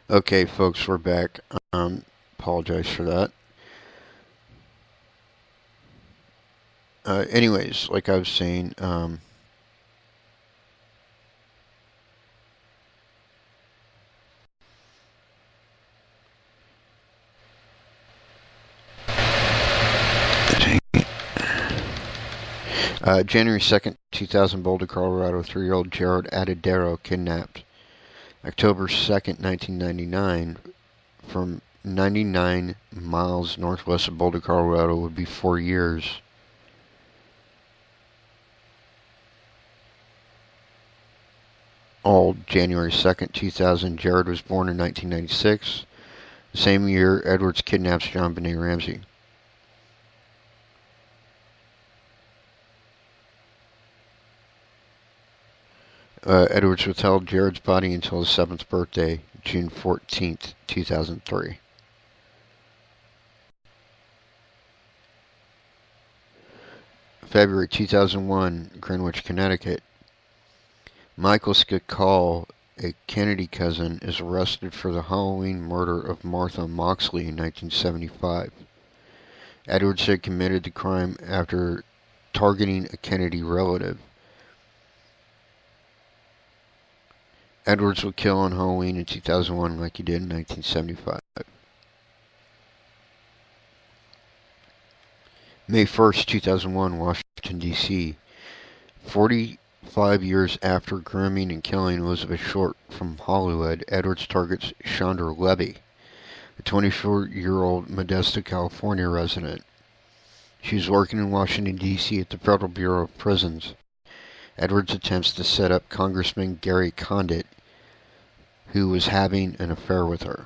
Okay, folks, we're back. Apologize for that. Anyways, like I was saying, January 2nd, 2000, Boulder, Colorado, 3-year-old Jared Adedero kidnapped. October 2nd, 1999, from 99 miles northwest of Boulder, Colorado, would be 4 years. Old, January 2nd, 2000, Jared was born in 1996. The same year, Edwards kidnaps John Benet Ramsey. Edwards withheld Jared's body until his 7th birthday, June 14th, 2003. February 2001, Greenwich, Connecticut. Michael Skakal, a Kennedy cousin, is arrested for the Halloween murder of Martha Moxley in 1975. Edwards had committed the crime after targeting a Kennedy relative. Edwards would kill on Halloween in 2001 like he did in 1975. May 1st, 2001, Washington, D.C. 45 years after grooming and killing Elizabeth Short from Hollywood, Edwards targets Chandra Levy, a 24-year-old Modesto, California resident. She was working in Washington, D.C. at the Federal Bureau of Prisons. Edwards attempts to set up Congressman Gary Condit, who was having an affair with her.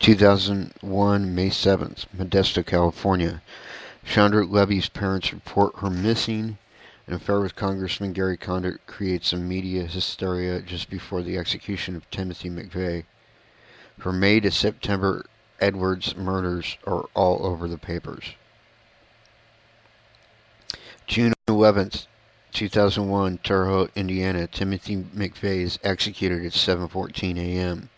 May 7th, Modesto, California. Chandra Levy's parents report her missing. An affair with Congressman Gary Condit creates a media hysteria just before the execution of Timothy McVeigh. From May to September, Edwards' murders are all over the papers. June 11th, 2001, Terre Haute, Indiana. Timothy McVeigh is executed at 7:14 a.m.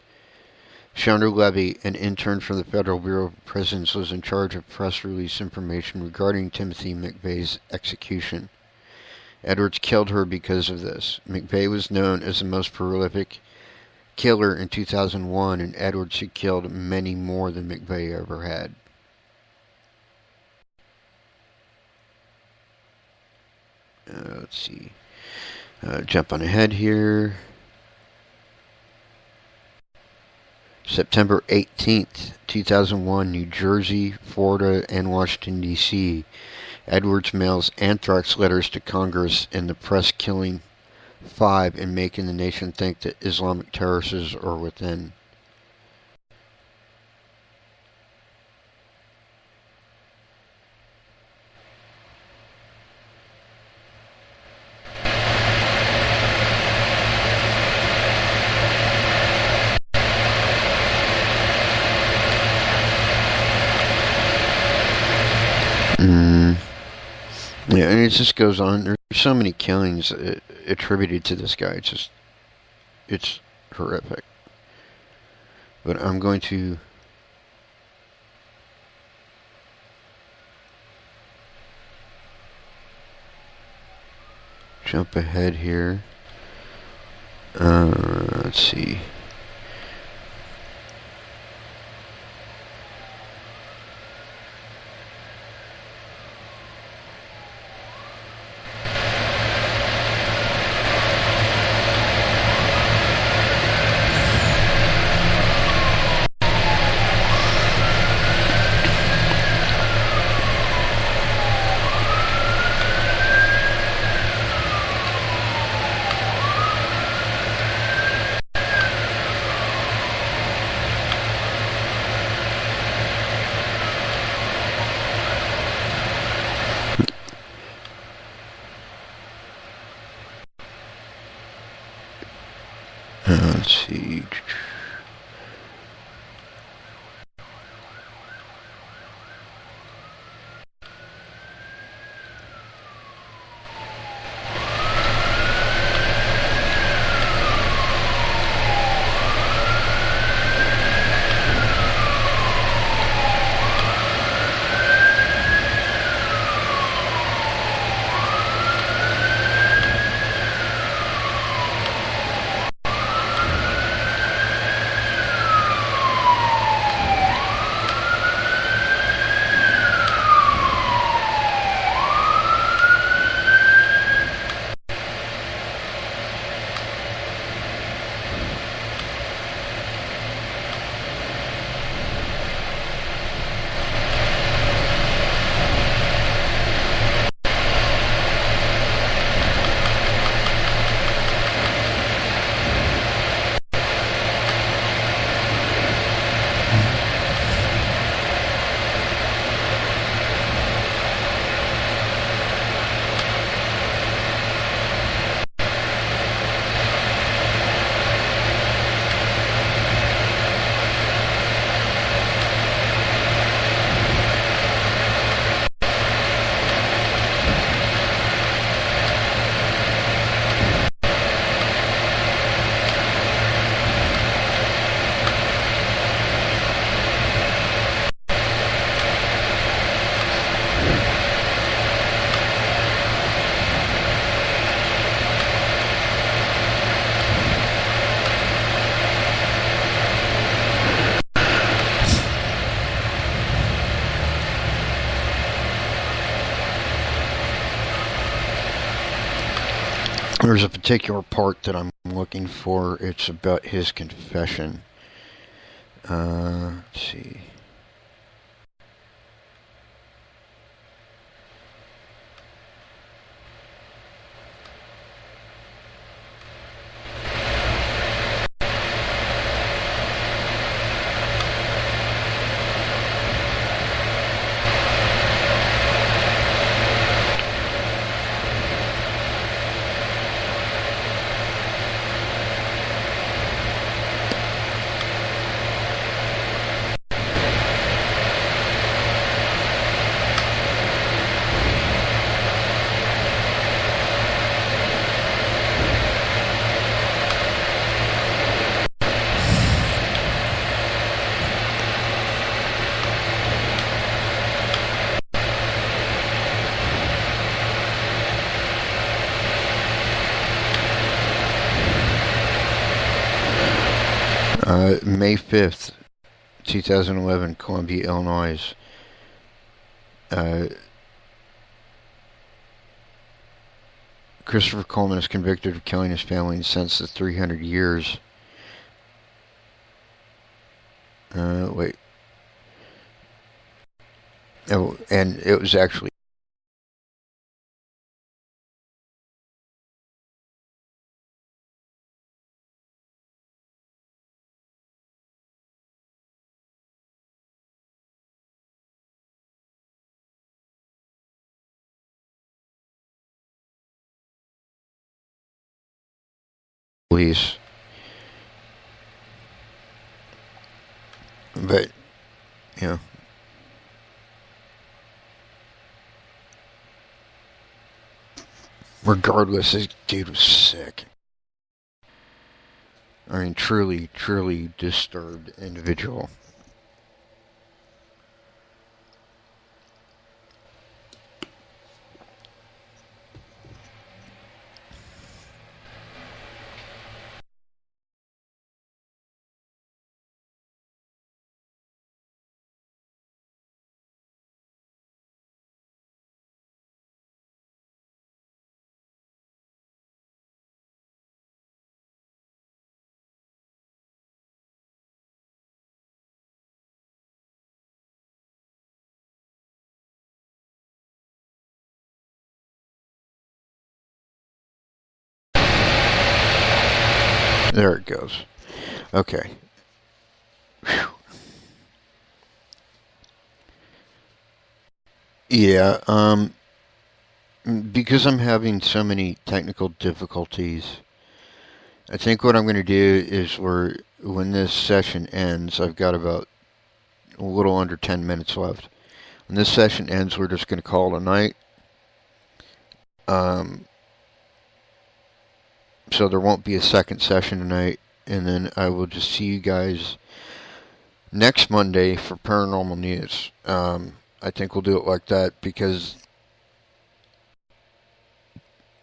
Chandra Levy, an intern from the Federal Bureau of Prisons, was in charge of press release information regarding Timothy McVeigh's execution. Edwards killed her because of this. McVeigh was known as the most prolific killer in 2001, and Edwards had killed many more than McVeigh ever had. Let's see. Jump on ahead here. September 18th, 2001, New Jersey, Florida, and Washington, D.C. Edwards mails anthrax letters to Congress in the press, killing 5 and making the nation think that Islamic terrorists are within. Yeah, and it just goes on. There's so many killings attributed to this guy. It's horrific. But I'm going to jump ahead here. Let's see. There's a particular part that I'm looking for. It's about his confession. Let's see. May 5th, 2011, Columbia, Illinois. Christopher Coleman is convicted of killing his family and sentenced to 300 years. Wait. Oh, and it was actually police. But, you know. Regardless, this dude was sick. I mean, truly, truly disturbed individual. There it goes. Okay. Whew. Yeah, because I'm having so many technical difficulties, I think what I'm going to do is when this session ends, I've got about a little under 10 minutes left. When this session ends, we're just going to call it a night. So there won't be a second session tonight, and then I will just see you guys next Monday for Paranormal News. I think we'll do it like that because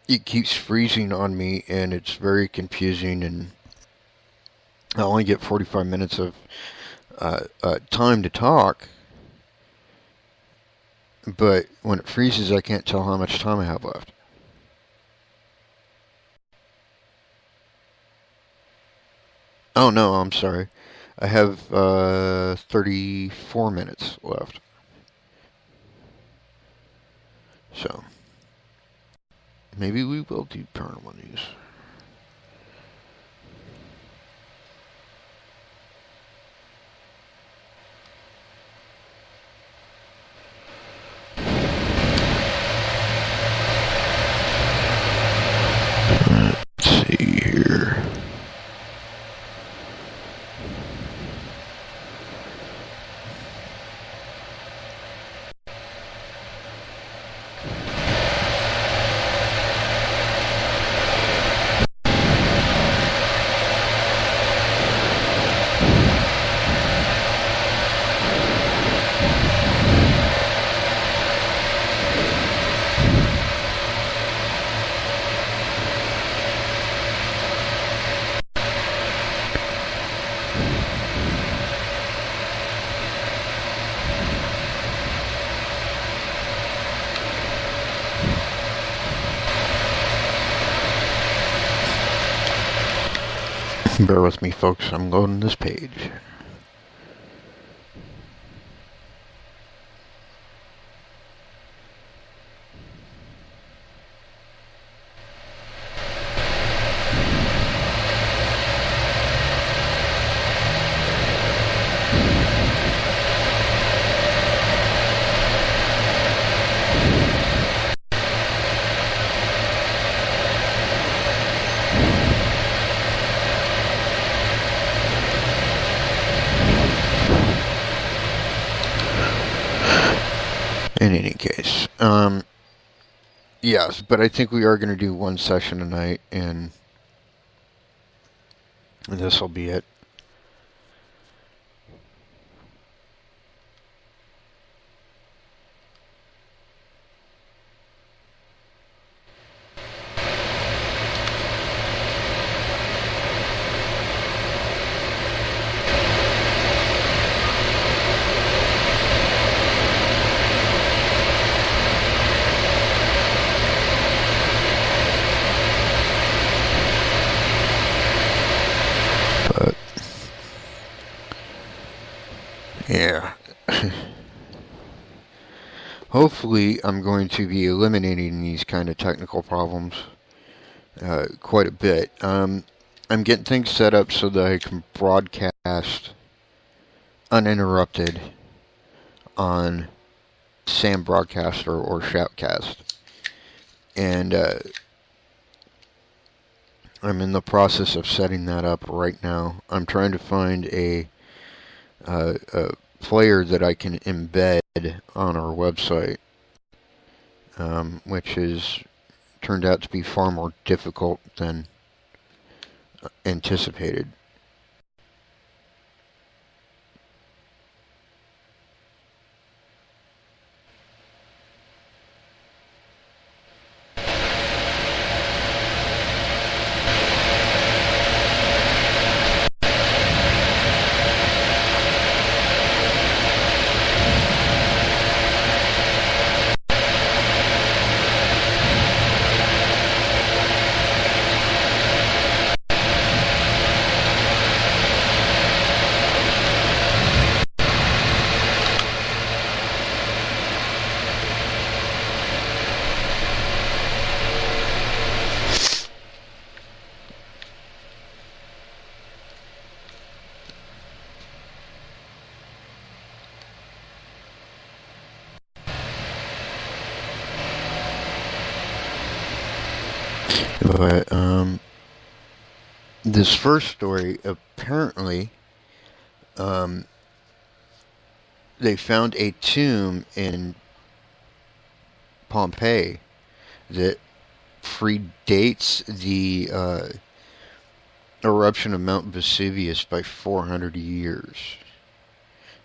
it keeps freezing on me, and it's very confusing, and I only get 45 minutes of time to talk, but when it freezes, I can't tell how much time I have left. Oh, no, I'm sorry. I have 34 minutes left. So, maybe we will do Paranormal News. Let's see here. Bear with me, folks. I'm loading this page. In any case, yes, but I think we are going to do one session tonight, and this will be it. But yeah. Hopefully, I'm going to be eliminating these kind of technical problems quite a bit. I'm getting things set up so that I can broadcast uninterrupted on Sam Broadcaster or Shoutcast. And I'm in the process of setting that up right now. I'm trying to find a player that I can embed on our website, which has turned out to be far more difficult than anticipated. But this first story, apparently, they found a tomb in Pompeii that predates the eruption of Mount Vesuvius by 400 years.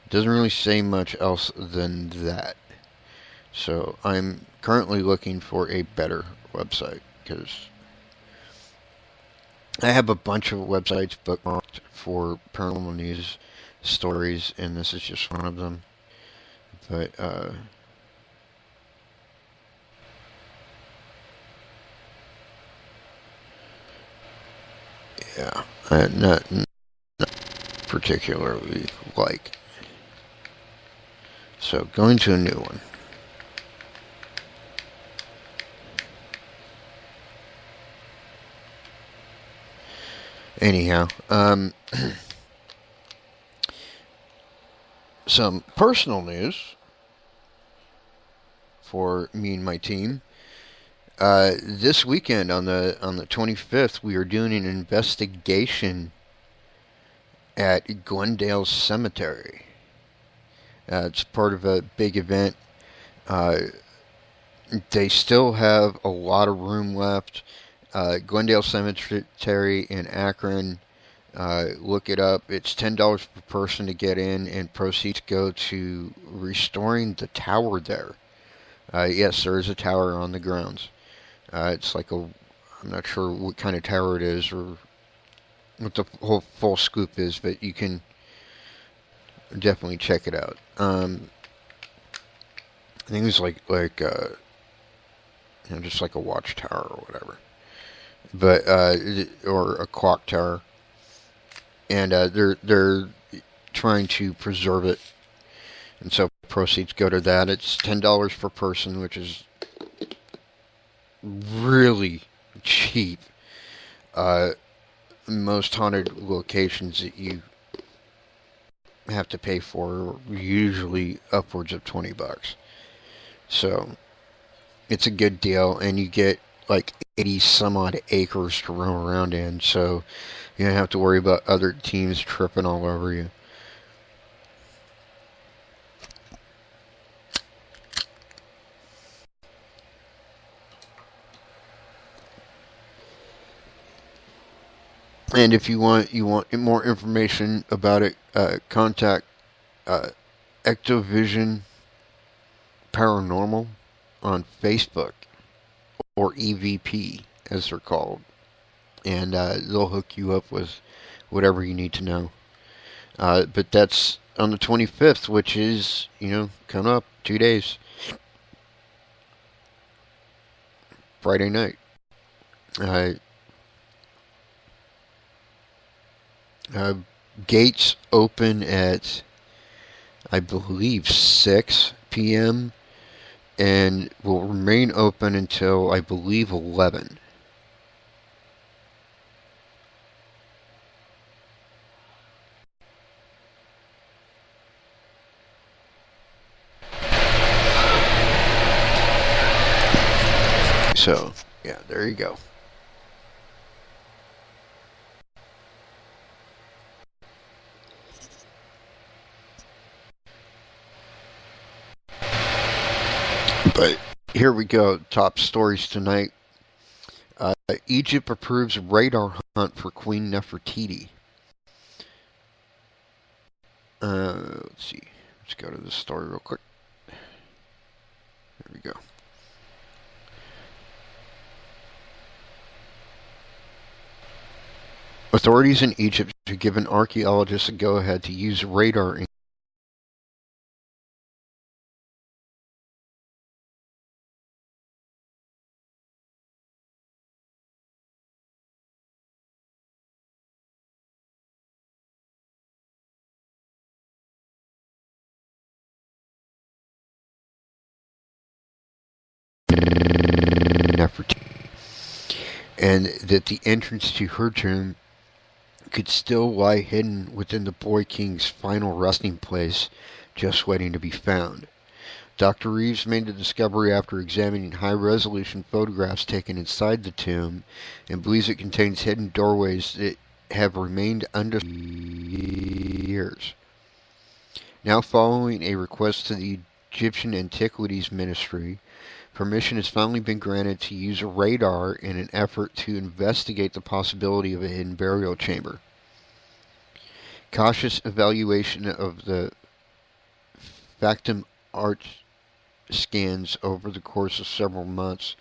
It doesn't really say much else than that. So I'm currently looking for a better website, because I have a bunch of websites bookmarked for paranormal news stories, and this is just one of them. But yeah, not particularly like. So going to a new one. Anyhow, some personal news for me and my team. This weekend on the 25th, we are doing an investigation at Glendale Cemetery. It's part of a big event. They still have a lot of room left. Glendale Cemetery in Akron. Look it up. It's $10 per person to get in, and proceeds go to restoring the tower there. Yes, there is a tower on the grounds. It's like I'm not sure what kind of tower it is or what the whole full scoop is, but you can definitely check it out. I think it was like just like a watchtower or whatever, but or a clock tower. and they're trying to preserve it, and so proceeds go to that. It's $10 per person, which is really cheap. Uh, Most haunted locations that you have to pay for are usually upwards of $20. So it's a good deal, and you get like 80 some odd acres to roam around in, so you don't have to worry about other teams tripping all over you. And if you want more information about it, contact uh, Ectovision Paranormal on Facebook, or EVP as they're called, and they'll hook you up with whatever you need to know. But that's on the 25th, which is, coming up 2 days, Friday night. Uh, Gates open at, I believe, 6 p.m. and will remain open until, I believe, 11. So, yeah, there you go. But here we go. Top stories tonight. Egypt approves radar hunt for Queen Nefertiti. Let's see. Let's go to the story real quick. There we go. Authorities in Egypt have given archaeologists a go-ahead to use radar in Nefertiti, and that the entrance to her tomb could still lie hidden within the boy king's final resting place, just waiting to be found. Dr. Reeves made the discovery after examining high-resolution photographs taken inside the tomb, and believes it contains hidden doorways that have remained undiscovered for years. Now, following a request to the Egyptian Antiquities Ministry, permission has finally been granted to use radar in an effort to investigate the possibility of a hidden burial chamber. Cautious evaluation of the factum art scans over the course of several months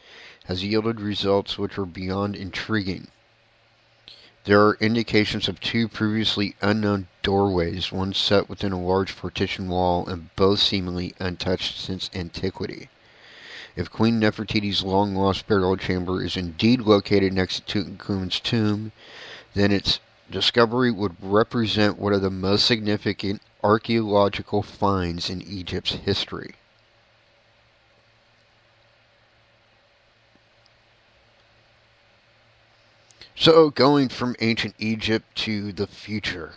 has yielded results which are beyond intriguing. There are indications of two previously unknown doorways, one set within a large partition wall and both seemingly untouched since antiquity. If Queen Nefertiti's long-lost burial chamber is indeed located next to Tutankhamun's tomb, then its discovery would represent one of the most significant archaeological finds in Egypt's history. So, going from ancient Egypt to the future.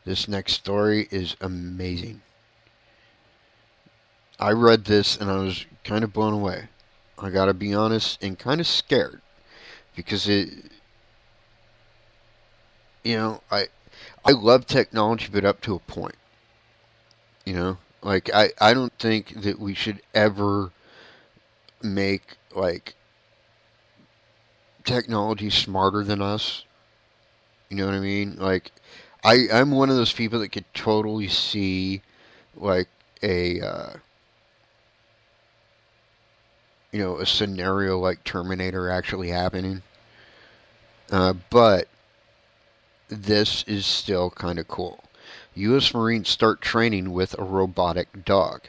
This next story is amazing. I read this and I was kind of blown away. I gotta be honest, and kind of scared. Because I love technology, but up to a point. Like, I don't think that we should ever make, like, technology smarter than us. You know what I mean? Like, I'm one of those people that could totally see, like, a scenario like Terminator actually happening. But this is still kind of cool. U.S. Marines start training with a robotic dog.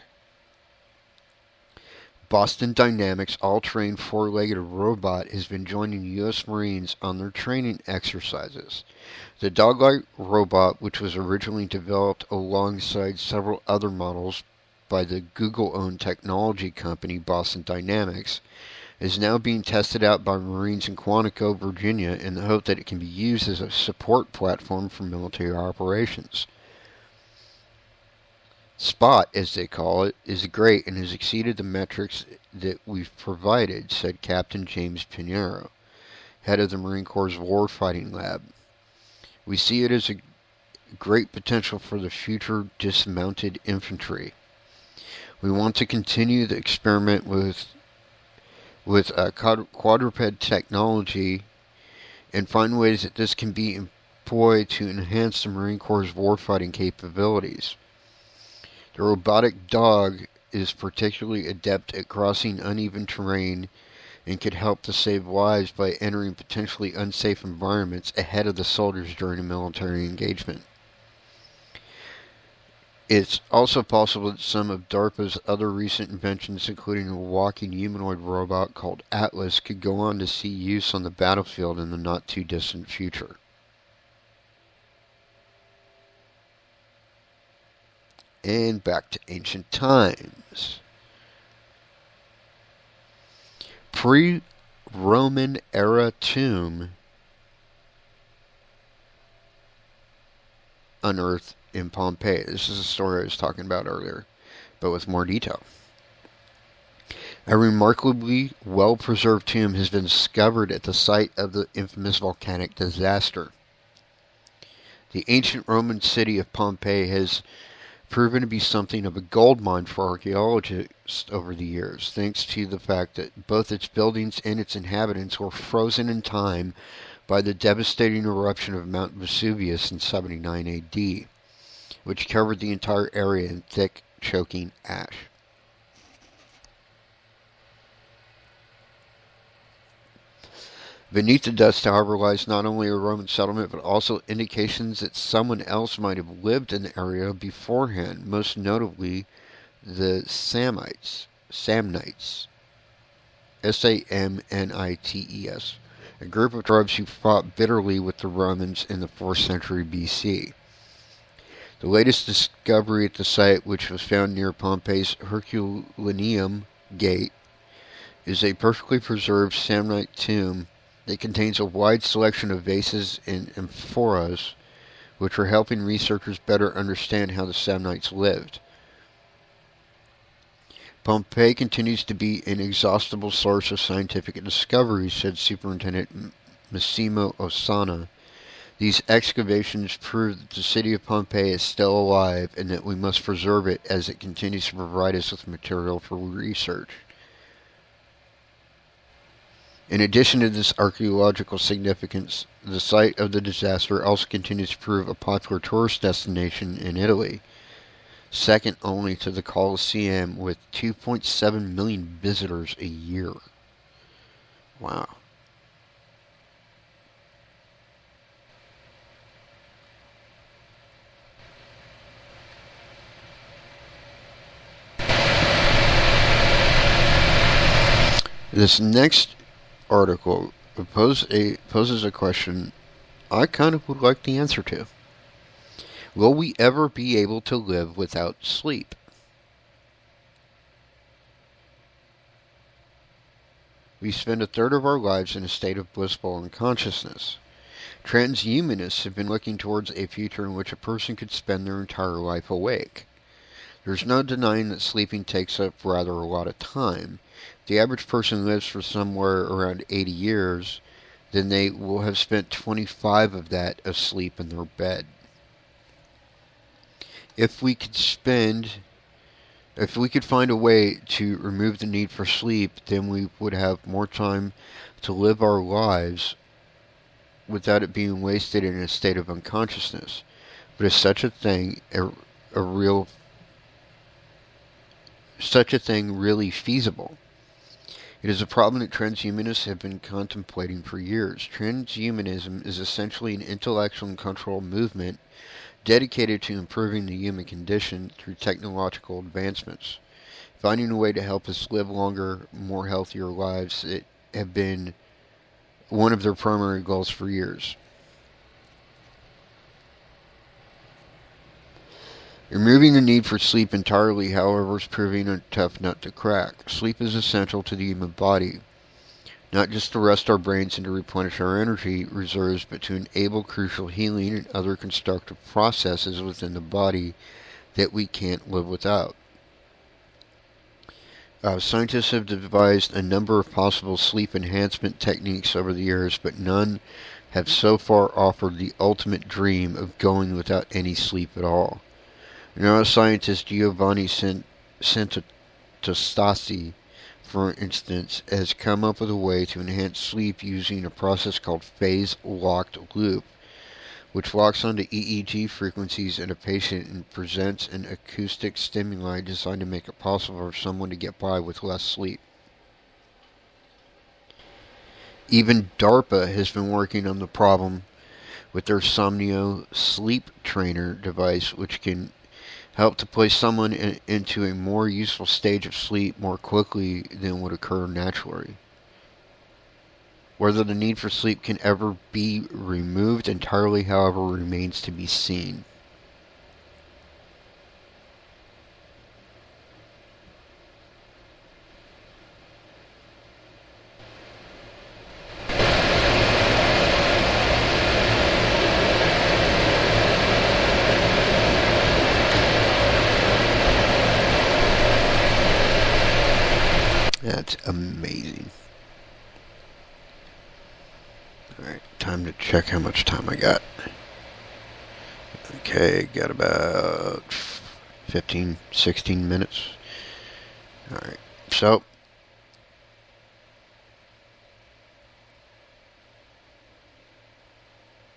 Boston Dynamics all-terrain four-legged robot has been joining U.S. Marines on their training exercises. The dog-like robot, which was originally developed alongside several other models by the Google-owned technology company Boston Dynamics, is now being tested out by Marines in Quantico, Virginia, in the hope that it can be used as a support platform for military operations. Spot, as they call it, is great and has exceeded the metrics that we've provided, said Captain James Pinheiro, head of the Marine Corps' Warfighting Lab. We see it as a great potential for the future dismounted infantry. We want to continue the experiment with quadruped technology and find ways that this can be employed to enhance the Marine Corps' warfighting capabilities. The robotic dog is particularly adept at crossing uneven terrain and could help to save lives by entering potentially unsafe environments ahead of the soldiers during a military engagement. It's also possible that some of DARPA's other recent inventions, including a walking humanoid robot called Atlas, could go on to see use on the battlefield in the not-too-distant future. And back to ancient times. Pre-Roman era tomb unearthed in Pompeii. This is a story I was talking about earlier, but with more detail. A remarkably well-preserved tomb has been discovered at the site of the infamous volcanic disaster. The ancient Roman city of Pompeii has proven to be something of a gold mine for archaeologists over the years, thanks to the fact that both its buildings and its inhabitants were frozen in time by the devastating eruption of Mount Vesuvius in 79 AD, which covered the entire area in thick, choking ash. Beneath the dust, however, lies not only a Roman settlement, but also indications that someone else might have lived in the area beforehand, most notably the Samnites, Samnites, a group of tribes who fought bitterly with the Romans in the 4th century BC. The latest discovery at the site, which was found near Pompeii's Herculaneum Gate, is a perfectly preserved Samnite tomb that contains a wide selection of vases and amphoras, which are helping researchers better understand how the Samnites lived. Pompeii continues to be an inexhaustible source of scientific discoveries, said Superintendent Massimo Ossana. These excavations prove that the city of Pompeii is still alive and that we must preserve it as it continues to provide us with material for research. In addition to this archaeological significance, the site of the disaster also continues to prove a popular tourist destination in Italy, second only to the Colosseum, with 2.7 million visitors a year. Wow. This next article poses a question I kind of would like the answer to. Will we ever be able to live without sleep? We spend a third of our lives in a state of blissful unconsciousness. Transhumanists have been looking towards a future in which a person could spend their entire life awake. There's no denying that sleeping takes up rather a lot of time. The average person lives for somewhere around 80 years, then they will have spent 25 of that asleep in their bed. If we could find a way to remove the need for sleep, then we would have more time to live our lives without it being wasted in a state of unconsciousness. But is such a thing really feasible? It is a problem that transhumanists have been contemplating for years. Transhumanism is essentially an intellectual and cultural movement dedicated to improving the human condition through technological advancements. finding a way to help us live longer, more healthier lives. It have been one of their primary goals for years. Removing the need for sleep entirely, however, is proving a tough nut to crack. Sleep is essential to the human body, not just to rest our brains and to replenish our energy reserves, but to enable crucial healing and other constructive processes within the body that we can't live without. Scientists have devised a number of possible sleep enhancement techniques over the years, but none have so far offered the ultimate dream of going without any sleep at all. Neuroscientist Giovanni Santostasi, for instance, has come up with a way to enhance sleep using a process called phase-locked loop, which locks onto EEG frequencies in a patient and presents an acoustic stimuli designed to make it possible for someone to get by with less sleep. Even DARPA has been working on the problem with their Somnio sleep trainer device, which can help to place someone into a more useful stage of sleep more quickly than would occur naturally. Whether the need for sleep can ever be removed entirely, however, remains to be seen. That's amazing. Alright, time to check how much time I got. Okay, got about 15, 16 minutes. Alright, so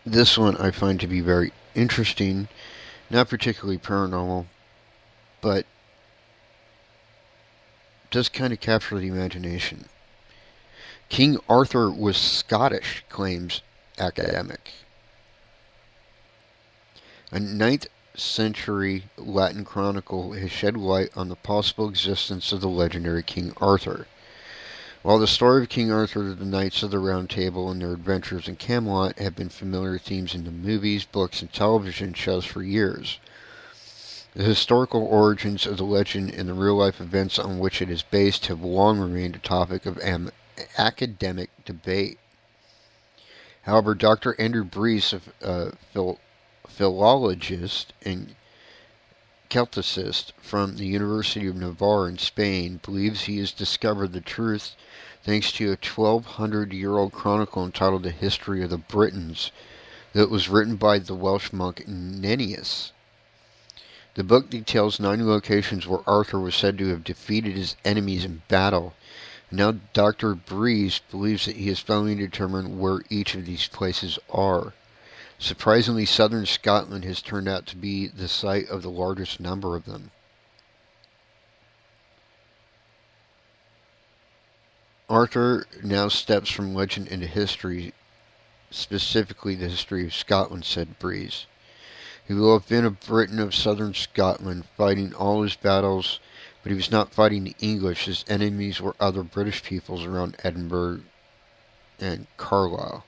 this one I find to be very interesting. Not particularly paranormal, but does kind of capture the imagination. King Arthur was Scottish, claims academic. A 9th century Latin chronicle has shed light on the possible existence of the legendary King Arthur. While the story of King Arthur, the Knights of the Round Table, and their adventures in Camelot have been familiar themes in the movies, books, and television shows for years, the historical origins of the legend and the real-life events on which it is based have long remained a topic of academic debate. However, Dr. Andrew Brees, a philologist and Celticist from the University of Navarre in Spain, believes he has discovered the truth thanks to a 1200-year-old chronicle entitled The History of the Britons that was written by the Welsh monk Nennius. The book details 9 locations where Arthur was said to have defeated his enemies in battle. Now Dr. Brees believes that he has finally determined where each of these places are. Surprisingly, southern Scotland has turned out to be the site of the largest number of them. Arthur now steps from legend into history, specifically the history of Scotland, said Brees. He will have been a Briton of southern Scotland, fighting all his battles, but he was not fighting the English. His enemies were other British peoples around Edinburgh and Carlisle.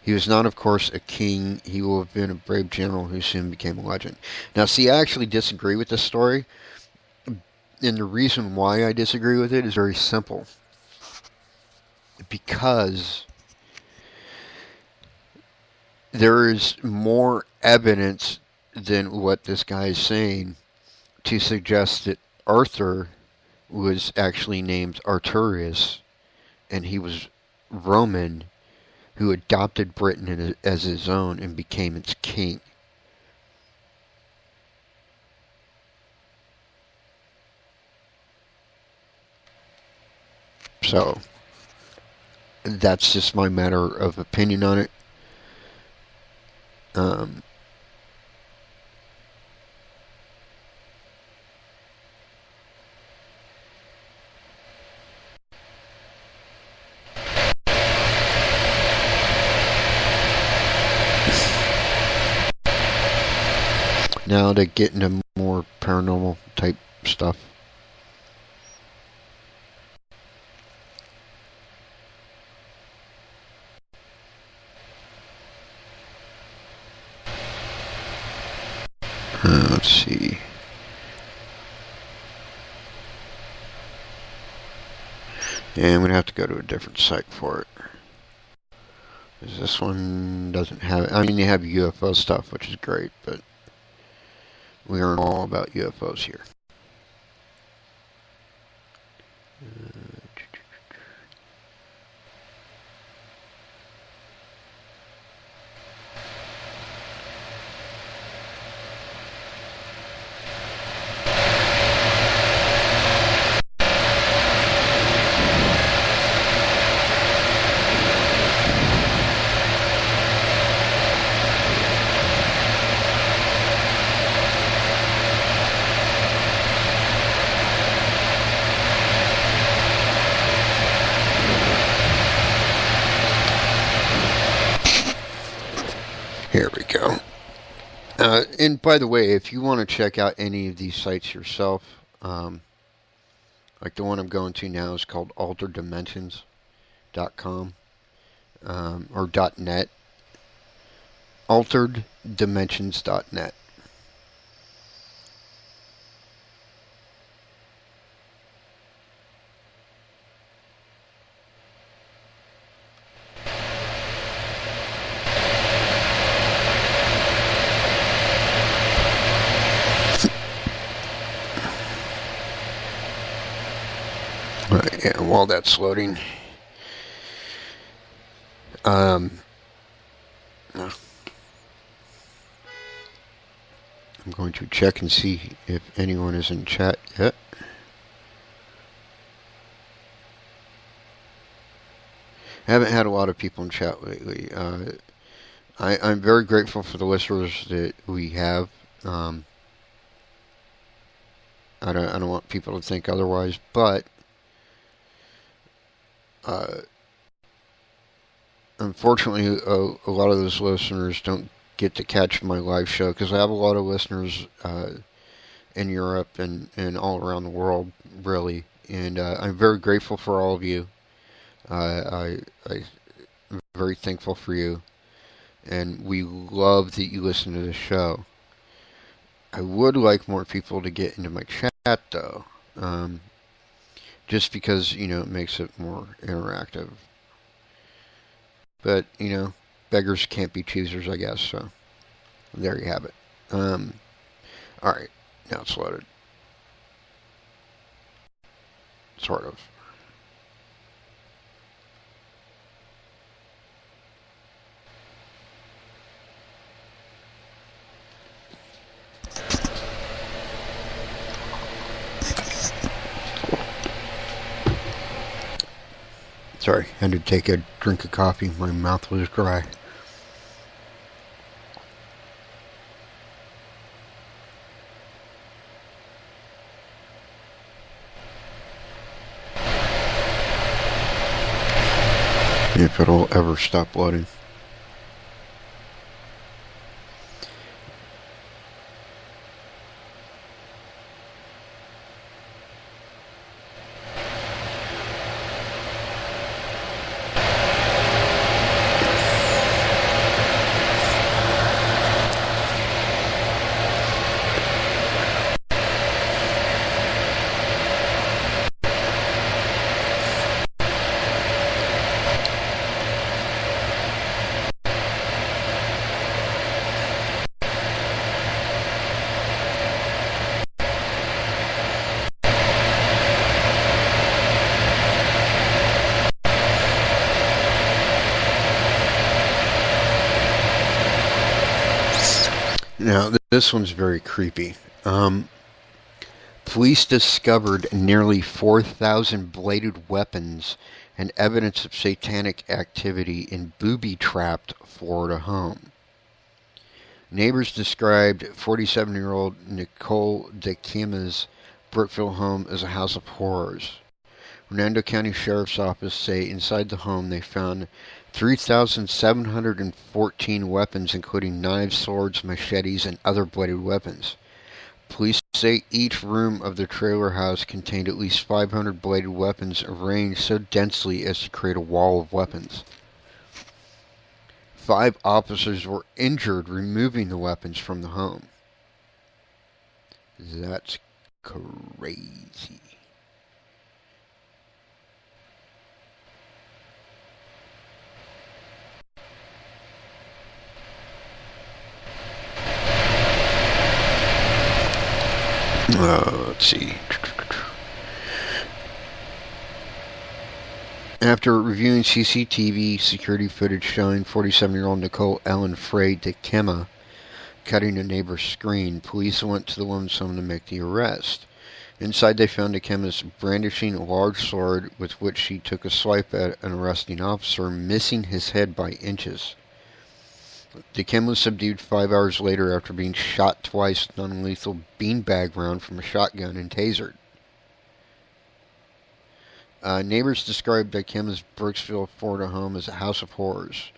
He was not, of course, a king. He will have been a brave general who soon became a legend. Now, see, I actually disagree with this story, and the reason why I disagree with it is very simple. Because there is more evidence than what this guy is saying to suggest that Arthur was actually named Arturius, and he was Roman, who adopted Britain as his own and became its king. So, that's just my matter of opinion on it. now to get into more paranormal type stuff. Let's see. And I'm going to have to go to a different site for it. Because this one doesn't have... I mean, they have UFO stuff, which is great, but we aren't all about UFOs here. Here we go. And by the way, if you want to check out any of these sites yourself, like the one I'm going to now is called altereddimensions.com or .net. Altereddimensions.net. Yeah, while that's loading, I'm going to check and see if anyone is in chat yet. I haven't had a lot of people in chat lately. I'm very grateful for the listeners that we have. I don't want people to think otherwise, but unfortunately, a lot of those listeners don't get to catch my live show because I have a lot of listeners in Europe and all around the world, really. And I'm very grateful for all of you. I'm very thankful for you. And we love that you listen to the show. I would like more people to get into my chat, though. Just because, it makes it more interactive. But, beggars can't be choosers, I guess. So, there you have it. Alright, now it's loaded. Sort of. Sorry, I had to take a drink of coffee. My mouth was dry. If it'll ever stop loading. Now, this one's very creepy. Police discovered nearly 4,000 bladed weapons and evidence of satanic activity in booby-trapped Florida home. Neighbors described 47-year-old Nicole DeKima's Brookville home as a house of horrors. Hernando County Sheriff's Office say inside the home they found 3,714 weapons, including knives, swords, machetes, and other bladed weapons. Police say each room of the trailer house contained at least 500 bladed weapons arranged so densely as to create a wall of weapons. 5 officers were injured removing the weapons from the home. That's crazy. Let's see. After reviewing CCTV security footage showing 47-year-old Nicole Ellen Frey Dikema cutting a neighbor's screen, police went to the woman's home to make the arrest. Inside, they found Dikema brandishing a large sword with which she took a swipe at an arresting officer, missing his head by inches. Dikema was subdued 5 hours later after being shot twice with non-lethal beanbag round from a shotgun and tasered. Neighbors described Dikema's Brooksville, Florida home as a house of horrors.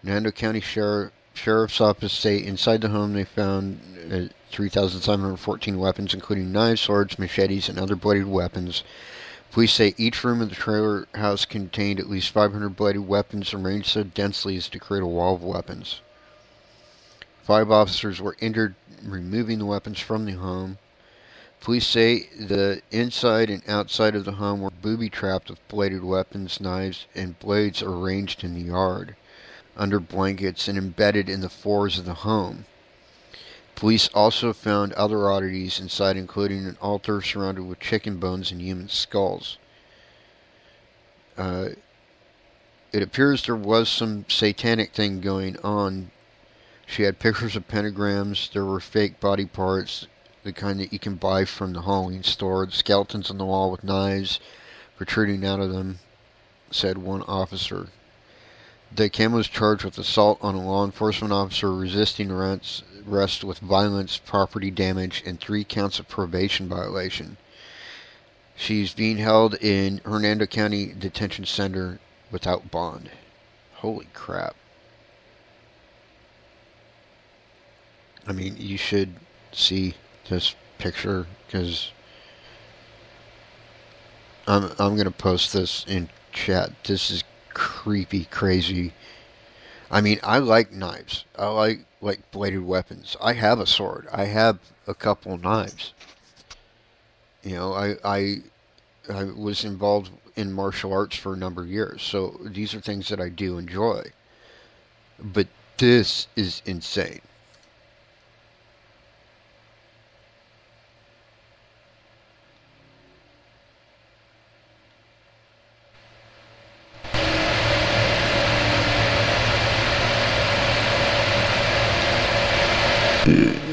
Hernando County Sheriff's Office say inside the home they found 3,714 weapons, including knives, swords, machetes, and other bladed weapons. Police say each room of the trailer house contained at least 500 bladed weapons arranged so densely as to create a wall of weapons. 5 officers were injured removing the weapons from the home. Police say the inside and outside of the home were booby-trapped with bladed weapons, knives, and blades arranged in the yard, under blankets, and embedded in the floors of the home. Police also found other oddities inside, including an altar surrounded with chicken bones and human skulls. It appears there was some satanic thing going on. She had pictures of pentagrams. There were fake body parts, the kind that you can buy from the Halloween store. Skeletons on the wall with knives protruding out of them, said one officer. Dikema was charged with assault on a law enforcement officer, resisting arrest with violence, property damage, and 3 counts of probation violation. She's being held in Hernando County Detention Center without bond. Holy crap. I mean, you should see this picture, because I'm going to post this in chat. This is creepy, crazy. I mean, I like knives. I like bladed weapons. I have a sword. I have a couple knives. You know, I was involved in martial arts for a number of years, so these are things that I do enjoy. But this is insane.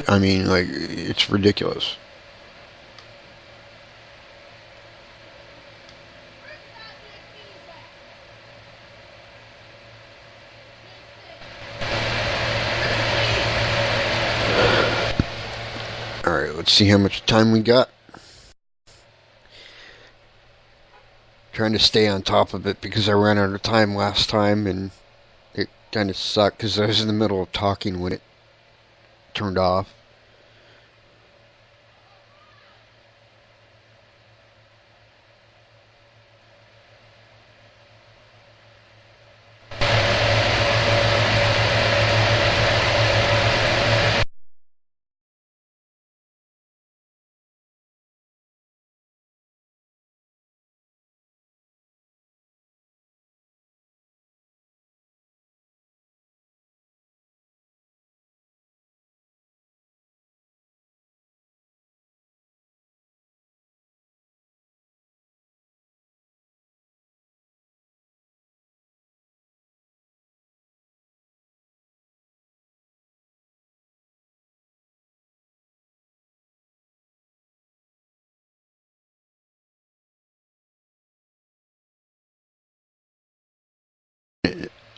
I mean, like, it's ridiculous. Alright, let's see how much time we got. Trying to stay on top of it because I ran out of time last time and it kind of sucked because I was in the middle of talking when it turned off.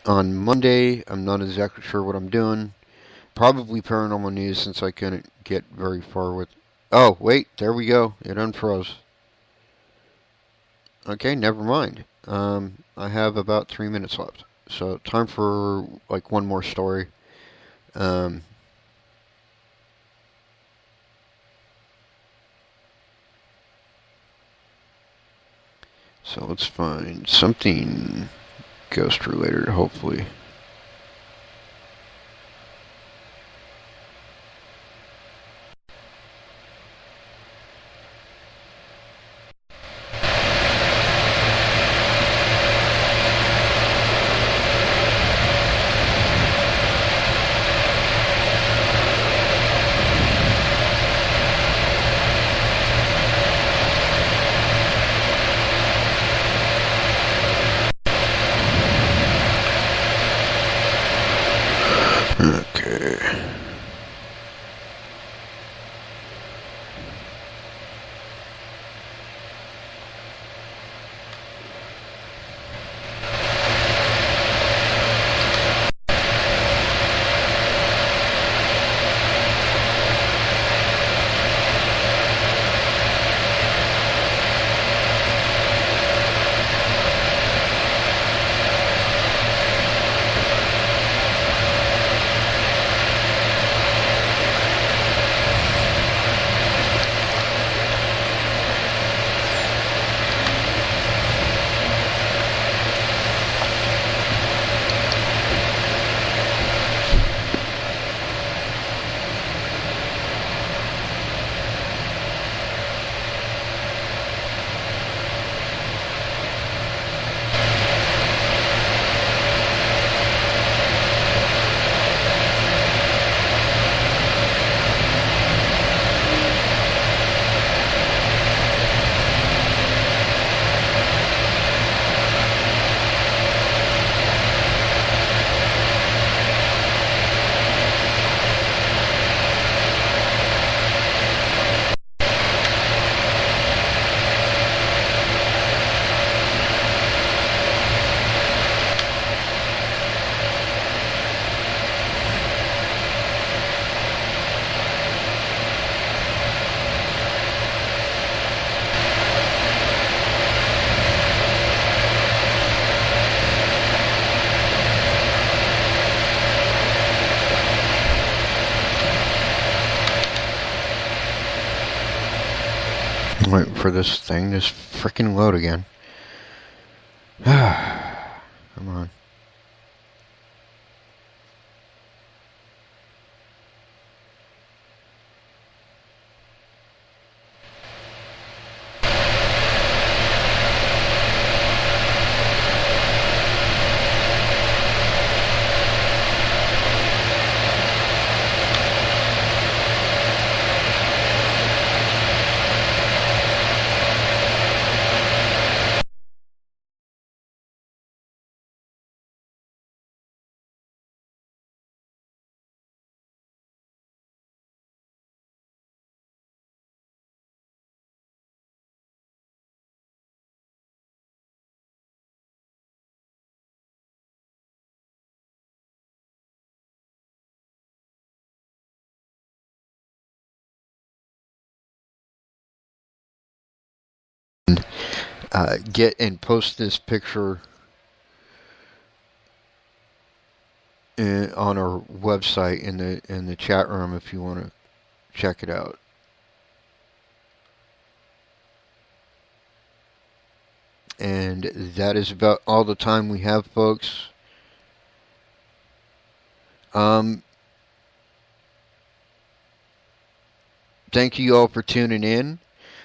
On Monday, I'm not exactly sure what I'm doing. Probably paranormal news since I couldn't get very far with... Oh, wait, there we go. It unfroze. Okay, never mind. I have about 3 minutes left. So time for like one more story. Um, so let's find something ghost related, hopefully. Okay. Wait for this thing to freaking load again. Come on. Get and post this picture on our website in the chat room if you want to check it out. And that is about all the time we have, folks. Thank you all for tuning in.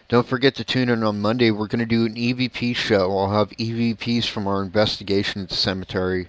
Don't forget to tune in on Monday. We're going to do an EVP show. I'll have EVPs from our investigation at the cemetery.